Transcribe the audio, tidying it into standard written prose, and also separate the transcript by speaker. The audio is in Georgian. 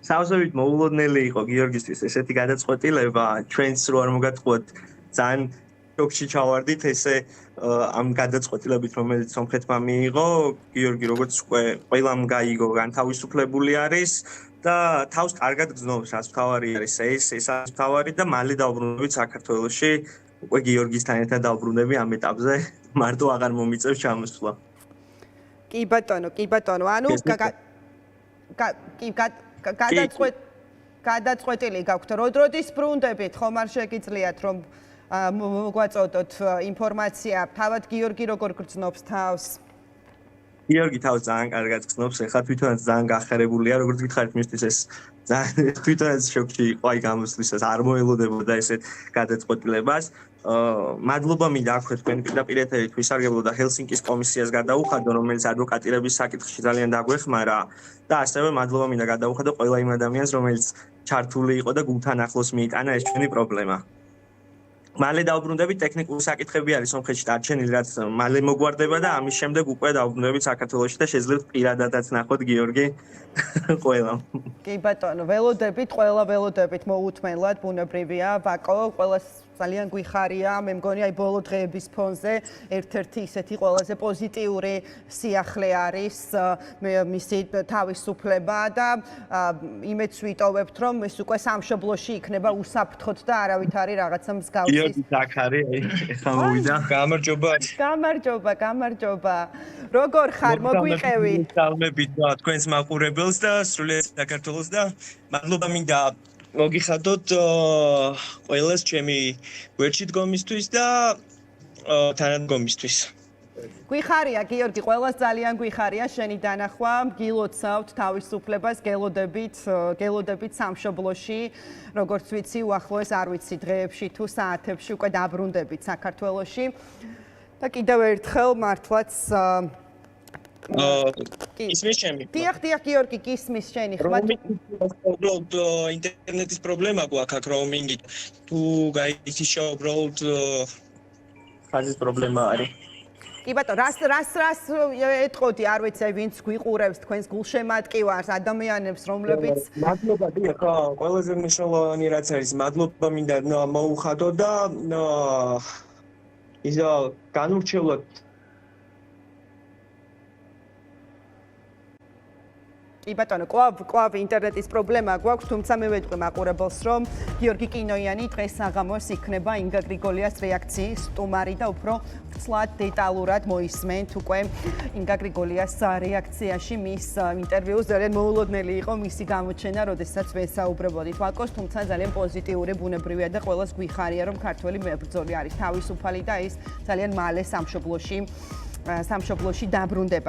Speaker 1: სავსებით მოულოდნელი იყო გიორგისთვის ესეთი გადაწყვეტილება, ჩვენც რო არ მოგატყუოთ ძალიან შოკში ჩავარდით ესე ამ გადაწყვეტილებით, რომელიც სომხეთმა მიიღო, გიორგი როგორც უკვე ყველამ გაიგო, განთავისუფლებული არის და თავს კარგად გრძნობს, რაც მთავარი არის ეს არის მთავარი და მალე დავბრუნდებით საქართველოში, უკვე გიორგისთან ერთად დავბრუნდები ამ ეტაპზე, მარტო აღარ მომიწევს ჩამოსვლა.
Speaker 2: კი ბატონო, ანუ გადაწყვეტილი გაქვთ, როდის ბრუნდებით, ხომ არ შეგიძლიათ რომ მოგვაწოდოთ ინფორმაცია, თავად გიორგი როგორ გრძნობს თავს?
Speaker 1: გიორგი თავს ძალიან კარგად გრძნობს, ეხლა თვითონაც ძალიან გახარებულია, როგორც გითხარით, მისთვის ეს ძალიან თვითონაც შოკში იყო, აი გამოსვლისას არ მოელოდებოდა ესეთ გადაწყვეტილებას. მადლობა მინდა აქვთ თქვენ პირდაპირ ეთერით ვისარგებლო და ჰელსინკის კომისიას გადავუხადო, რომელიც ადვოკატირების საკითხში ძალიან დაგვეხმარა და ასევე მადლობა მინდა გადავუხადო ყველა იმ ადამიანს, რომელიც ჩართული იყო და გულთან ახლოს მიიტანა ეს ჩვენი პრობლემა. მალე დავბრუნდებით, ტექნიკური საკითხები არის სომხეთში დარჩენილი, რაც მალე მოგვარდება და ამის შემდეგ უკვე დავბრუნდებით საქართველოში და შეძლებთ პირადადაც ნახოთ გიორგი ყველამ.
Speaker 2: კი ბატონო, ველოდებით, ყველა ველოდებით მოუთმენლად, ბუნებრივია, ვაკო, ყველას ძალიან გვიხარია, მე მგონი აი ბოლო დღეების ფონზე ერთ-ერთი ისეთი ყველაზე პოზიტიური სიახლე არის მისი თავისუფლება და იმედს ვიტოვებთ, რომ ეს უკვე სამშობლოში იქნება უსაფრთხოდ და არავითარი რაღაცა მსგავსი.
Speaker 1: გიორგი აქ არის, ეხლა მოვიდა.
Speaker 2: გამარჯობა. როგორ ხარ, მოგვიყევი?
Speaker 3: მოგესალმებით თქვენს მაყურებელს და სრულიად საქართველოს და მადლობა მინდა მოგიხადოთ ყველას ჩემი გვერდში დგომისთვის და თანადგომისთვის.
Speaker 2: გვიხარია გიორგი, ყველას ძალიან გვიხარია შენი დანახვა, გილოცავთ თავისუფლებას, გელოდებით სამშობლოში, როგორც ვიცი, უახლოეს არ ვიცი დღეებში თუ საათებში უკვე დაბრუნდებით საქართველოში. და კიდევ ერთხელ მართლაც
Speaker 3: ისმის ჩემი.
Speaker 2: დიახ, გიორგი, გისმის შენი ხმა.
Speaker 3: უბრალოდ ინტერნეტის პრობლემა გვაქვს აქ როუმინგით. თუ გაიქიშა უბრალოდ
Speaker 1: ხაზის პრობლემა არის.
Speaker 2: კი ბატონო, რას ეტყოდი, არ ვიცი, ვინც გვიყურებს თქვენს გულშემატკივარს, ადამიანებს, რომლებიც
Speaker 3: მადლობა, დიახ, ყველაზე მნიშვნელოვანი რაც არის, მადლობა მინდა მოუხადო და ისა განურჩევლად
Speaker 2: კი ბატონო, კვლავ ინტერნეტის პრობლემა გვაქვს, თუმცა მე ვეთქვი მაყურებელს, რომ გიორგი კინოიანი დღეს საღამოს იქნება ინგა გრიგოლიას რეაქციის სტუმარი და უფრო ცლად დეტალურად მოისმენთ უკვე ინგა გრიგოლიას რეაქციაში მის ინტერვიუს. ძალიან მოულოდნელი იყო მისი გამოჩენა, როდესაც ვესაუბრებოდით ვაკოს, თუმცა ძალიან პოზიტიური, ბუნებრივია და ყველას გვიხარია, რომ ქართველი მებრძოლი არის თავისუფალი და ის ძალიან მალე სამშობლოში დაბრუნდება.